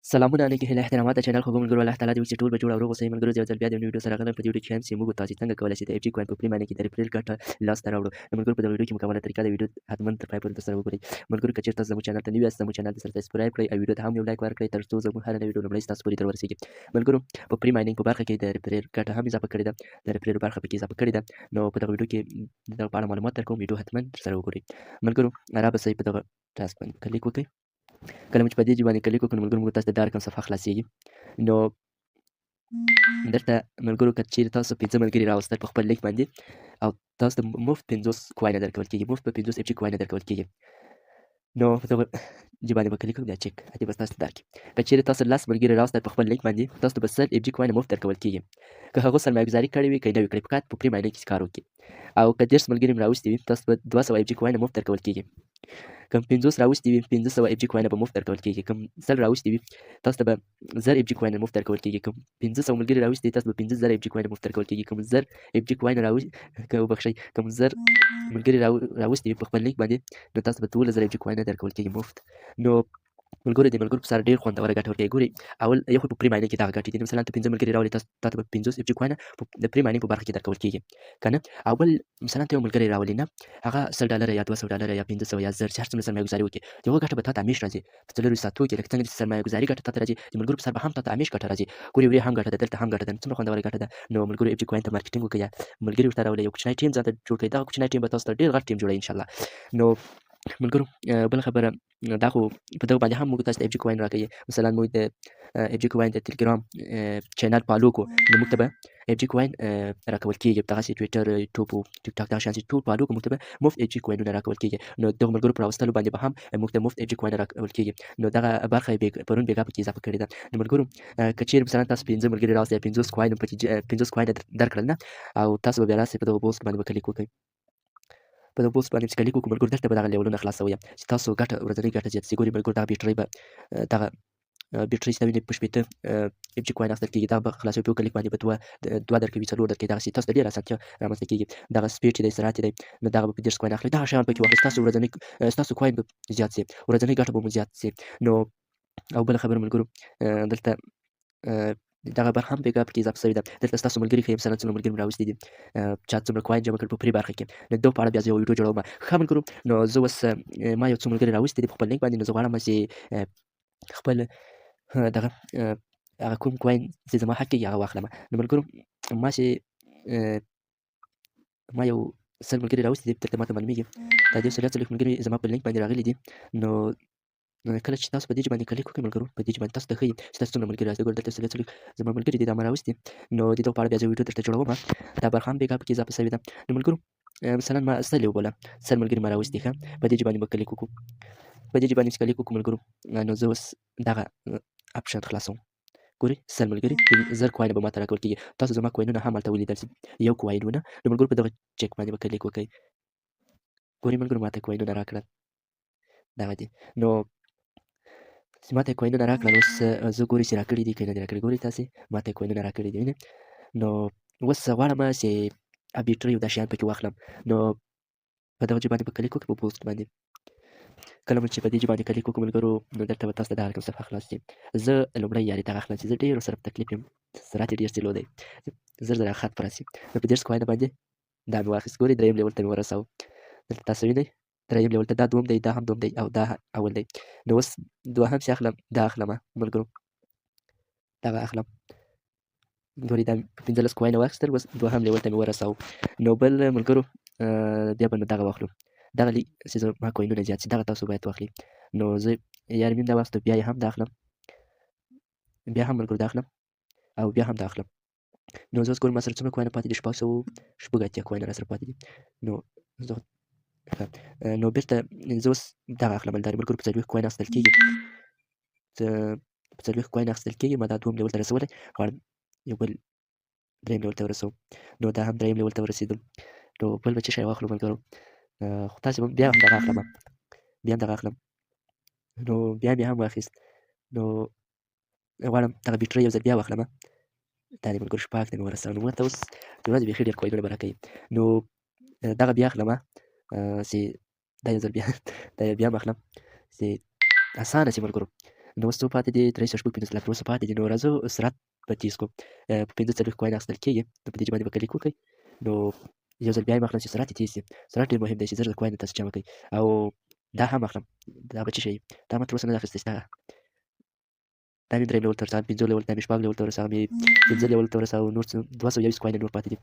سلامونه علیکم هیله احترامات د چینل خو ملګرو الله تعالی دې وکړي چې ټول به جوړ او روغ اوسئ ملګرو یو ځل بیا د یو ویډیو سره راغلم په دې ویډیو کې هم چې موږ تاسو څنګه کولی شئ د FG کوین په پري مایننګ کې د ریفرل ګټه لاسته راوړو نو ملګرو په دې ویډیو کې مکمله طریقه د ویډیو حتما تر پای پورې سره وګورئ ملګرو که چېرته تاسو زموږ چینل ته نوي یاست زموږ چینل ته سره سبسکرایب کړئ او ویډیو ته هم یو لایک ورکړئ تر څو زموږ هره نوې ویډیو لومړی ستاسو پورې در ورسیږي ملګرو په پري مایننګ په برخه کې د ریفرل ګټه هم اضافه کړې ده د ریفرل برخه پکې اضافه کړې ده نو په دغه ویډیو کې د دغه په اړه معلومات درکوم ویډیو حتما سره وګورئ ملګرو رابسئ په دغه ټاسک باندې کلیک وکړئ کله چې په دې باندې کلیک وکړو نو ملګرو موږ تاسو ته دا رقم صفحه خلاصیږي نو دلته ملګرو که چیرې تاسو 5 ملګري راوستل په خپل لیک باندې او تاسو ته مفت 50 کوینه درکول کېږي مفت په 50 FG کوینه درکول کېږي نو په دغه دې باندې به کلیک وکړو بیا چک دې به تاسو ته درکړي که چیرې تاسو 10 ملګري راوستل په خپل لیک باندې تاسو ته به 100 FG کوینه مفت درکول کېږي که هغه سرمایه‌ګذاري کړې وي که یې نه وي کړې فقط په پري مایننګ کې کار وکړي او که 10 ملګري مو راوستي وي تاسو به 200 FG کوینه مفت درکول کېږي کم 50 راوستي وي 1500 FG کوینه به مفت درکول کېږي کم 100 راوستي وي تاسو ته به 1000 FG کوینه مفت درکول کېږي کم 1500 ملګري راوستي تاسو به 15000 FG کوینه مفت درکول کېږي کم 1000 FG کوینه وبخښئ کم 1000 ملګري راوستي وي په خپل لیک باندې نو تاسو به 12000 FG کوینه درکول کېږي مفت نو ملګرو د ملګرو په سره ډېر خوندوره ګټه ورکوي ګورئ اول یو خو په پري مایننګ کې دغه ګټې دي مثلا ته 15 ملګري راولې تاسو ته به 50 FG کوینه د پري مایننګ په برخه کې درکول کېږي که نه او بل مثلا ته یو ملګری راولې نه هغه $100 یا $200 یا 500 یا 1000 چې هر څومره سرمایه‌ګذاري وکړي د هغو ګټه به تا ته همیش راځي په څلورو ساعتو کې لکه څنګه چې سرمایه‌ګذاري ګټه تا ته راځي د ملګرو په سر به هم تا ته همیش ګټه راځي ګورې ورې هم ګټه ده دلته هم ګټه ده څومره خوندوره ګټه ده نو ملګرو FG کوین ته مارکیټینګ وکړئ یا ملګري ورته راولئ یو کوچنی ټیم ځان ته جوړ کړئ دغه کوچنی ټیم به تاسو ته ډېر غټ ټیم جوړوي انشاءالله نو ملګرو بله خبره دا خو په دغه باندې هم موږ تاسو ته FG کوین راکوي مثلا موږ د FG کوین د ټلګرام چینل فالو کړو نو موږ ته به FG کوین راکول کېږي په دغسې ټویټر یوټیوب او ټیک ټاک دغه شیان چې ټول فالو کړو موږ ته به مفت FG کوینونه راکول کېږي نو دغو ملګرو په راوستلو باندې به هم موږ ته مفت FG کوین راکول کېږي نو دغه برخه یې پرون بېګا پکې اضافه کړې ده نو ملګرو که چیرې مثلا تاسو 15 ملګري راوستئ 50 کوین پکې 50 کوین درکړل نه او تاسو به بیا راسئ په دغه پوسټ باندې به کلیک وکړئ په دغه پوسټ باندې چې کلیک وکړو ملګرو دلته به دغه لیولونه خلاصوي چې تاسو ګټه ورځنۍ ګټه زیاته شي ګورئ ملګرو دغه بیټرۍ به دغه بیټرۍ چې ته وینئ په شپېته FG کوین اخیستل کېږي دغه به خلاصوي په یو کلیک باندې به دوه درکوي څلور درکوي دغسې تاسو ته ډېره اسانتیا رامنځته کېږي دغه سپیډ چې دی سرعت چې دی نو دغه به په 30 کوین اخلي دغه شیان پکې واخلئ ستاسو ورځنۍ ستاسو کوین به زیات شي ورځنۍ ګټه به مو زیات شي نو او بله خبره ملګرو دلته دغه برخه هم بېګا پکې اضافه شوې ده دلته ستاسو ملګري ښیي مثلا څومره ملګري مو راوستي دي چا څومره کوین جمع کړل په پري برخه کې نو دغو په اړه بیا زه یو ویډیو جوړوم ښه ملګرو نو زه اوس ما یو څو ملګري راوستي دي په خپل لینک باندې نو زه غواړم چې خپل دغه هغه کوم کوین چې زما حق کېږي هغه واخلم نو ملګرو ما چې ما یو 100 ملګري راوستي دي دلته ماته معلومېږي دا د 140 ملګري زما په لینک باندې راغلي دي نو کله چې تاسو په دې باندې کلیک وکړئ ملګرو په دې باندې تاسو ته ښیي چې تاسو څومره ملګري راځي ګورئ دلته 140 زما ملګري دي دا ما راوستي نو د دغو په اړه بیا زه ویډیو درته جوړوم دا برخه هم بېګا پکې اضافه شوې ده نو ملګرو مثلا ما 100 یې وبوله 100 ملګري ما راوستي ښه په دې باندې به کلیک وکړو په دې باندې چې کلیک وکړو ملګرو نو زه اوس دغه اپشن خلاصوم ګورئ 100 ملګري 1000 کوینه به ماته راکول کېږي تاسو زما کوینونه هم هلته ولیدل شي یو کوینونه نو ملګرو په دغه چک باندې به کلیک وکړئ ګورئ ملګرو ماته کوینونه راکړل دغه دي نو چې ماته یې کوینونه راکړل اوس زه ګورئ چې راکړي دي که نه دي راکړي ګورئ تاسې ماته یې کوینونه راکړي دي وینئ نو اوس زه غواړم چې بیټرۍ او دا شیان پکې واخلم نو په دغه باندې به کلیک وکړو په پوسټ باندې کله مو چې په دې باندې کلیک وکړو ملګرو نو دلته به تاسو ته دغه رقم صفحه خلاص شي زه لومړی یارې دغه اخلم چې زه ډېر ورسره په تکلیف یم سرعت یې ډېر سلو دی زر زره خط په راسي نو په 10 کوینه باندې دا مې واخیست ګورئ درېیم لیول ته مې ورساوه دلته تاسو وینئ درېیم لیول ته دا دوم دی دا هم دوم دی او دا اول دی نو اوس دوهم چې اخلم دا اخلمه ملګرو دغه اخلم ګورئ دا 15 کوینه واخیستل اوس دوهم لیول ته مې ورساوه نو بل ملګرو بیا به نو دغه واخلو دغه چې زما کوینونه زیات شي دغه تاسو باید واخلئ نو زه یار مې دا واخیستو بیا یې هم دا اخلم بیا هم ملګرو دا اخلم او بیا هم دا اخلم نو زه اوس ګورم ما سره څومره کوینه پاتې دي 686 کوینه راسره پاتې دي نو زه نو بېرته زه اوس دغه اخلم دا ملګرو په 40 کوینه اخیستل کېږي په 40 کوینه اخیستل کېږي ما دا دوهم لیول ته رسولی غواړم یو بل درېیم لیول ته ورسوم نو دا هم درېیم لیول ته ورسېدم نو بل به څه شی واخلو ملګرو خو تاسې بیا هم دغه اخلم بیا هم دغه اخلم نو بیا مې هم واخیست نو غواړم دغه بیټرۍ یو ځل بیا واخلم دا دې ملګرو شپږ ته مې ورسوه نو ماته اوس د ورځې بیخي ډېر کوینونه به راکوي نو دغه بیا اخلم چې دا یو ځل بیا دا بیا هم اخلم چې اسانه شي ملګرو نو اوس څو پاتې دي 23 شپږ 15 لا تر اوسه پاتې دي نو راځو سرعت به تېز کړو په 45 کوین اخیستل کېږي نو په دې باندې به کلیک وکړئ نو یو ځل بیا یې اخلم چې سرعت یې تېز شي سرعت ډېر مهم دی چې زر د کوین تاسو جمع کړئ او دا هم اخلم دا به څه شی دا ما تر اوسه نه ده اخیستی دا مې درېیم لیول ته ورسوم پنځم لیول ته مې شپږم لیول ته ورسوم پنځه لیول ته ورسوم نور 220 کوین نور پاتې دي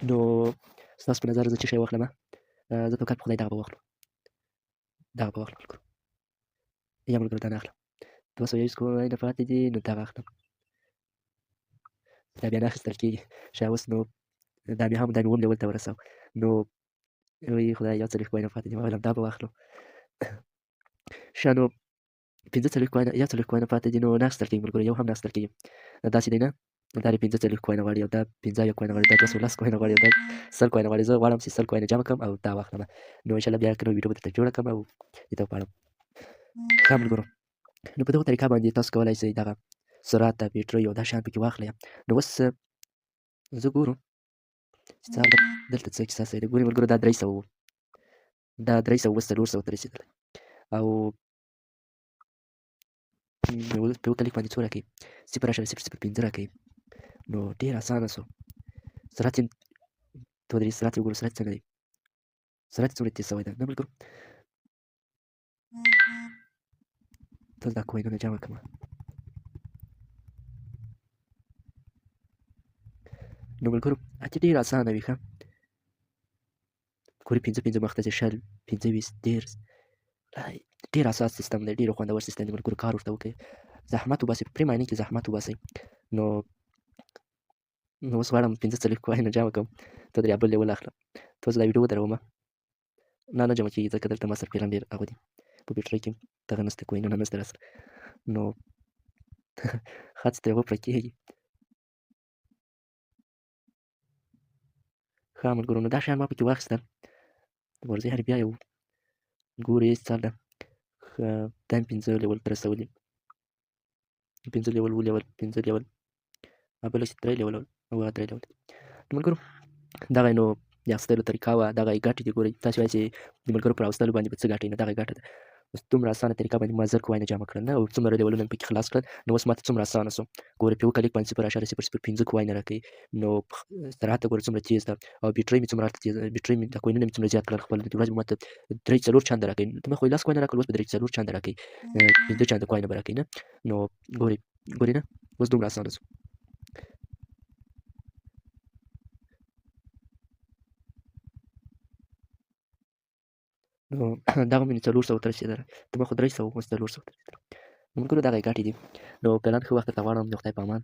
نو ستاسو په نظر زه څه شی واخلم زه توکل په خدای دغه به واخلم ملګرو یا ملګرو دا نه اخلم 220 کوین پاتې دي نو دغه اخلم دا بیا نه اخیستل کېږي ښه اوس نو دا مې اووم لیول ته ورسوم نو وایي خدای یو څلوېښت کوینه پاتې دي ما ویل دا به واخلم ښه نو 45 کوینه یا 40 کوینه پاتې دي نو نه اخیستل کېږي ملګرو یو هم نه اخیستل کېږي داسې دی نه دا یې 45 کوینه غواړي او دا 50 کوینه غواړي دا 210 کوینه غواړي او دا 100 کوینه غواړي زه غواړم چې 100 کوینه جمع کړم او دا واخلم نو انشاءالله بیا که نوې ویډیو به درته جوړه کړم او دې ته وغواړم ښه ملګرو نو په دغه طریقه باندې تاسو کولی شئ دغه سرعت د بیټرۍ او دا شیان پکې واخلئ نو اوس زه ګورم چې څه دلته څه کیسه دی ګورئ ملګرو دا 300 و دا 300 اوس 400 ته رسېدلی او په یو کلیک باندې څو راکوي 0.005 راکوي نو ډېر اسانه شو سرعت یې سرعت یې وګورو سرعت څنګه دی سرعت څومره تېز شوی دی نه ملګرو ټول دا کوینونه جمع کړم نو ملګرو اتې ډېر اسانه وي ښه ګورئ 5 مخته ځي 20 25 10 ډېر اساس سیستم دی ډېر خوندور سیستم دی ملګرو کار ورته وکړئ زحمت وباسئ په پرې معنی کې زحمت وباسئ نو اوس غواړم 45 کوینه جمع کړم ته درې بل لیول اخلم ته اوس دا ویډیو ودرومه نه جمع کېږي ځکه دلته ما سره فعلا ډېر هغه دي په بیټرۍ کې دغه نشته کوینونه نشته راسره نو خط ترې وپړه کېږي ښه ملګرو نو دا شیان ما پکې واخیستل ورځې هر بیا یو ګورئ څه ده دا مې 5 لیول ته رسولي 5 لیول 7 لیول 5 لیول بله چې 3 لیول او 3 لیول نو ملګرو دغه نو د اخیستلو طریقه وه دغه یې ګټې دي ګورئ تاسو وایئ چې د ملګرو پر اخیستلو باندې به څه ګټئ نو دغه یې ګټه ده اوس دومره اسانه طریقه باندې ما 1000 کوینه جمع کړل نه او څومره لیولونه مې پکې خلاص کړل نو اوس ماته څومره اسانه شو ګورئ په یو کلیک باندې 0.005 کوینه راکوي نو سرعت ګورئ څومره تېز ده او بیټرۍ مې څومره تېز بیټرۍ مې دا کوینونه مې څومره زیات کړل خپل د ورځې ماته 3-4 چنده راکوي ته مې خو 10 کوینه راکړل اوس به 3-4 چنده راکوي 15 چنده کوینه به راکوي نه نو ګورئ نه اوس دومره اسانه شو نو دغه مې 400 ته رسېدله ته مې خو 300 اوس 400 ته رسېدله نو ملګرو دغه یې ګټې دي نو فعلا ښه وخت درته غواړم د خدای په امان